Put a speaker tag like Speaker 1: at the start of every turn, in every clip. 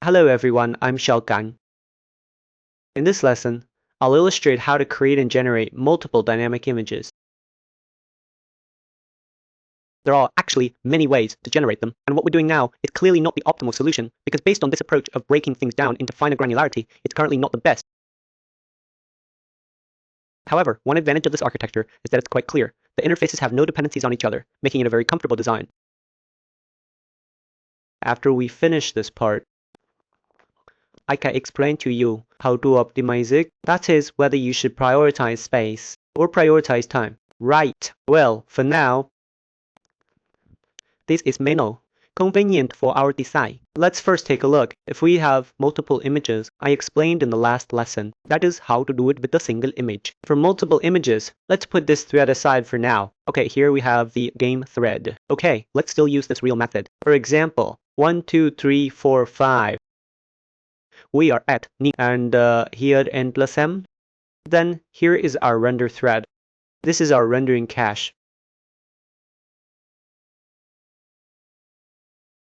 Speaker 1: Hello everyone, I'm Xiaogan. In this lesson, I'll illustrate how to create and generate multiple dynamic images. There are actually many ways to generate them, and what we're doing now is clearly not the optimal solution because based on this approach of breaking things down into finer granularity, it's currently not the best. However, one advantage of this architecture is that it's quite clear. The interfaces have no dependencies on each other, making it a very comfortable design. After we finish this part, I can explain to you how to optimize it. That is, whether you should prioritize space or prioritize time. Right. Well, for now, this is minimal, convenient for our design. Let's first take a look. If we have multiple images, I explained in the last lesson. That is how to do it with a single image. For multiple images, let's put this thread aside for now. Okay, here we have the game thread. Okay, let's still use this real method. For example, 1, 2, 3, 4, 5. We are at N and here N plus M. Then here is our render thread. This is our rendering cache.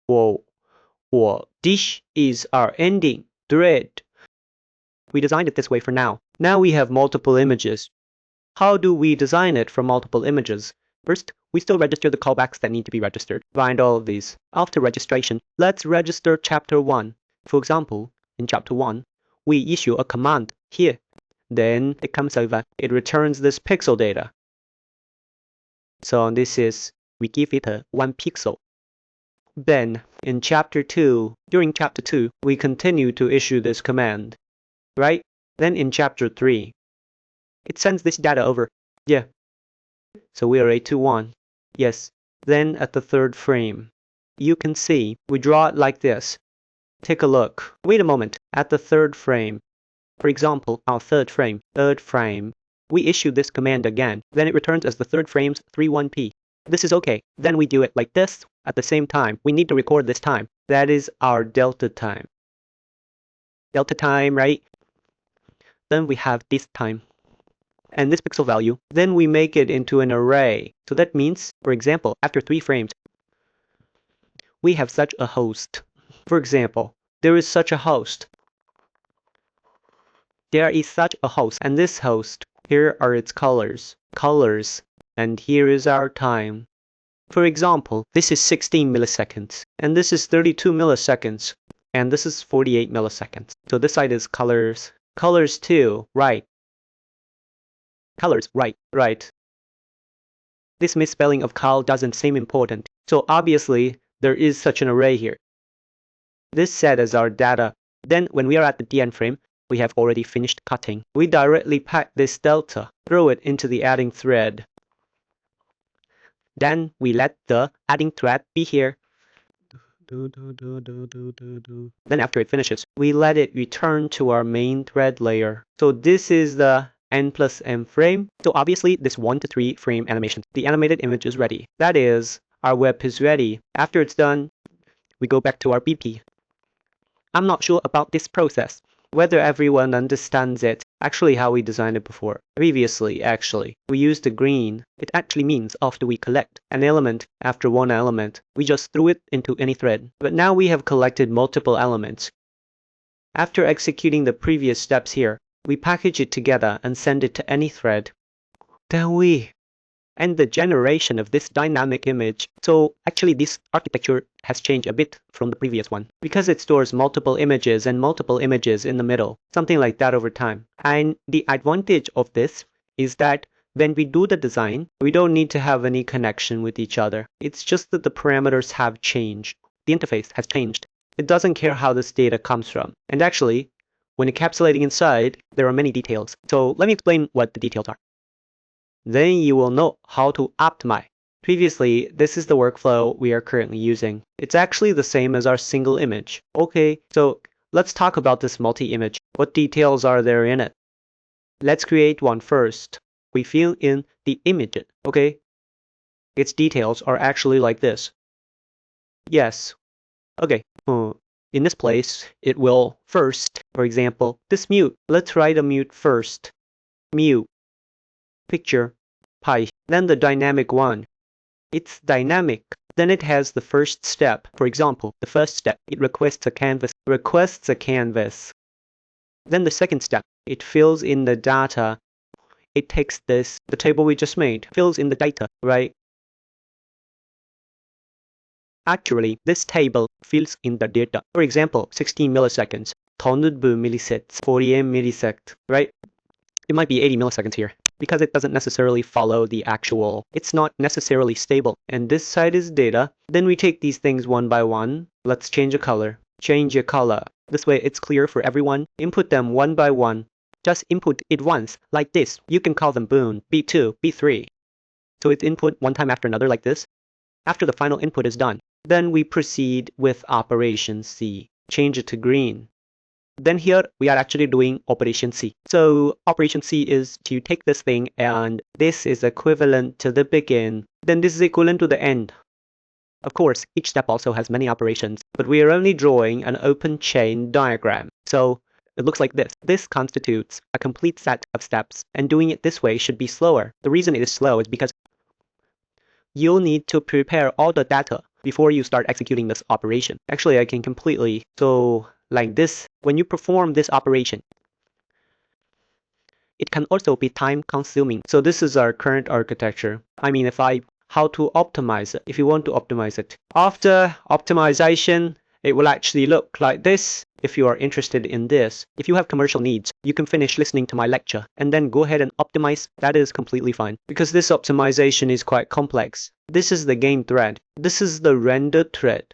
Speaker 1: Whoa. This is our ending thread. We designed it this way for now. Now we have multiple images. How do we design it for multiple images? First, we still register the callbacks that need to be registered. Find all of these. After registration, let's register chapter 1. For example, in chapter 1, we issue a command here. Then it comes over. It returns this pixel data. So this is, we give it a 1 pixel. Then in chapter 2, during chapter 2, we continue to issue this command, right? Then in chapter 3, it sends this data over. Yeah. So we are A21. Yes. Then at the third frame, you can see we draw it like this. Take a look. Wait a moment. At the third frame, for example, our third frame, we issue this command again. Then it returns as the third frame's 31p. This is okay. Then we do it like this. At the same time, we need to record this time. That is our delta time. Delta time, right? Then we have this time. And this pixel value. Then we make it into an array. So that means, for example, after 3 frames, we have such a host. For example, there is such a host. There is such a host. And this host, here are its colors. And here is our time. For example, this is 16 milliseconds, and this is 32 milliseconds, and this is 48 milliseconds. So this side is colors. Colors too, right. Colors, right. This misspelling of cal doesn't seem important. So obviously, there is such an array here. This set as our data. Then when we are at the dn frame, we have already finished cutting. We directly pack this delta, throw it into the adding thread. Then we let the adding thread be here. Then after it finishes, we let it return to our main thread layer. So this is the n plus m frame. So obviously this 1 to 3 frame animation. The animated image is ready. That is, our web is ready. After it's done, we go back to our BP. I'm not sure about this process, whether everyone understands it. Actually how we designed it before. Previously, actually, we used the green. It actually means after we collect an element after one element, we just threw it into any thread. But now we have collected multiple elements. After executing the previous steps here, we package it together and send it to any thread. Then we end the generation of this dynamic image. So actually this architecture has changed a bit from the previous one because it stores multiple images and multiple images in the middle, something like that over time. And the advantage of this is that when we do the design, we don't need to have any connection with each other. It's just that the parameters have changed. The interface has changed. It doesn't care how this data comes from. And actually, when encapsulating inside, there are many details. So let me explain what the details are. Then you will know how to optimize. Previously, this is the workflow we are currently using. It's actually the same as our single image. Okay, so let's talk about this multi-image. What details are there in it? Let's create one first. We fill in the image, okay? Its details are actually like this. Yes. Okay. In this place, it will first, for example, this mute. Let's write a mute first. Mute. Picture, pi. Then the dynamic one. It's dynamic. Then it has the first step. For example, the first step, it requests a canvas. Then the second step, it fills in the data. It takes the table we just made, fills in the data, right? Actually, this table fills in the data. For example, 16 milliseconds, 1000 milliseconds, 48 milliseconds, right? It might be 80 milliseconds here because it doesn't necessarily follow the actual. It's not necessarily stable. And this side is data. Then we take these things one by one. Let's change a color. Change a color. This way it's clear for everyone. Input them one by one. Just input it once, like this. You can call them boon, B2, B3. So it's input one time after another like this. After the final input is done, then we proceed with operation C. Change it to green. Then here we are actually doing operation C. So operation C is to take this thing and this is equivalent to the begin. Then this is equivalent to the end. Of course, each step also has many operations, but we are only drawing an open chain diagram. So it looks like this. This constitutes a complete set of steps, and doing it this way should be slower. The reason it is slow is because you'll need to prepare all the data before you start executing this operation. Actually, I can completely, so like this, when you perform this operation, it can also be time consuming. So this is our current architecture. I mean, how to optimize it, if you want to optimize it. After optimization, it will actually look like this. If you are interested in this, if you have commercial needs, you can finish listening to my lecture and then go ahead and optimize. That is completely fine because this optimization is quite complex. This is the game thread. This is the render thread.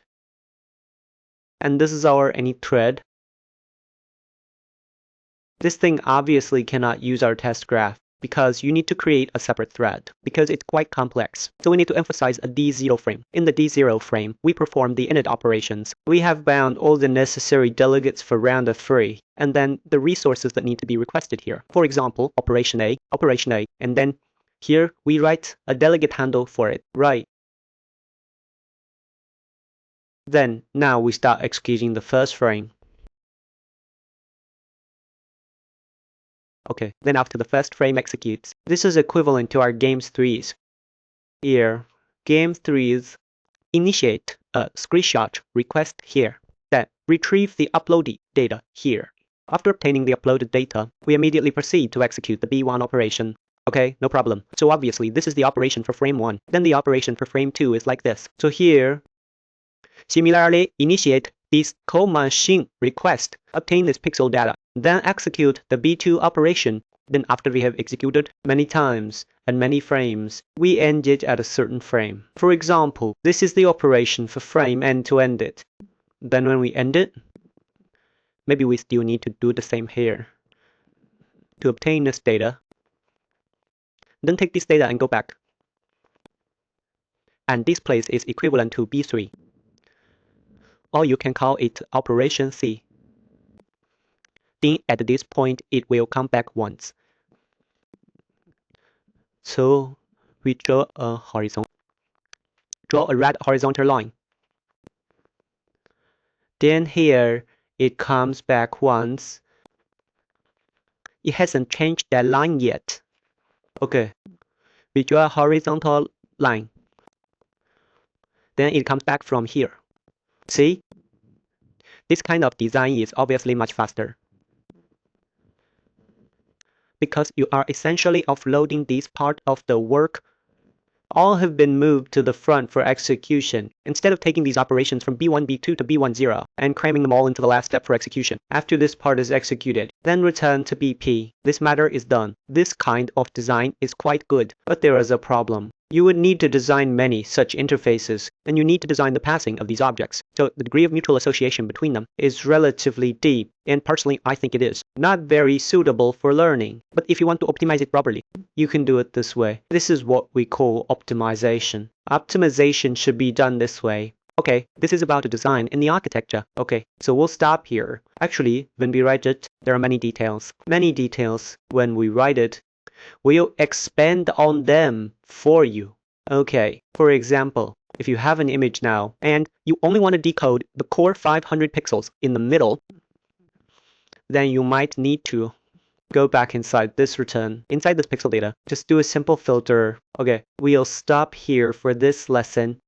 Speaker 1: And this is our any thread. This thing obviously cannot use our test graph because you need to create a separate thread because it's quite complex. So we need to emphasize a D0 frame. In the D0 frame, we perform the init operations. We have bound all the necessary delegates for round of 3 and then the resources that need to be requested here. For example, operation A, and then here we write a delegate handle for it, right? Then now we start executing the first frame. Okay, then after the first frame executes, this is equivalent to our games 3's. Here, game 3's initiate a screenshot request here, then retrieve the uploaded data here. After obtaining the uploaded data, we immediately proceed to execute the B1 operation. Okay, no problem. So obviously this is the operation for frame 1. Then the operation for frame 2 is like this. So here, similarly initiate this co-machine request, obtain this pixel data, then execute the B2 operation. Then after we have executed many times and many frames, we end it at a certain frame. For example, this is the operation for frame and to end it. Then when we end it, maybe we still need to do the same here. To obtain this data, then take this data and go back. And this place is equivalent to B3. Or you can call it operation C. Then at this point, it will come back once. So we draw a red horizontal line. Then here, it comes back once. It hasn't changed that line yet. Okay, we draw a horizontal line. Then it comes back from here. See? This kind of design is obviously much faster because you are essentially offloading this part of the work. All have been moved to the front for execution instead of taking these operations from B1, B2 to B10 and cramming them all into the last step for execution. After this part is executed, then return to BP. This matter is done. This kind of design is quite good, but there is a problem. You would need to design many such interfaces, and you need to design the passing of these objects. So the degree of mutual association between them is relatively deep, and personally I think it is. Not very suitable for learning, but if you want to optimize it properly, you can do it this way. This is what we call optimization. Optimization should be done this way. Okay, this is about the design and the architecture. Okay, so we'll stop here. Actually, when we write it, there are many details. Many details. When we write it, we'll expand on them for you. Okay, for example, if you have an image now and you only want to decode the core 500 pixels in the middle, then you might need to go back inside this return, inside this pixel data, just do a simple filter. Okay, we'll stop here for this lesson.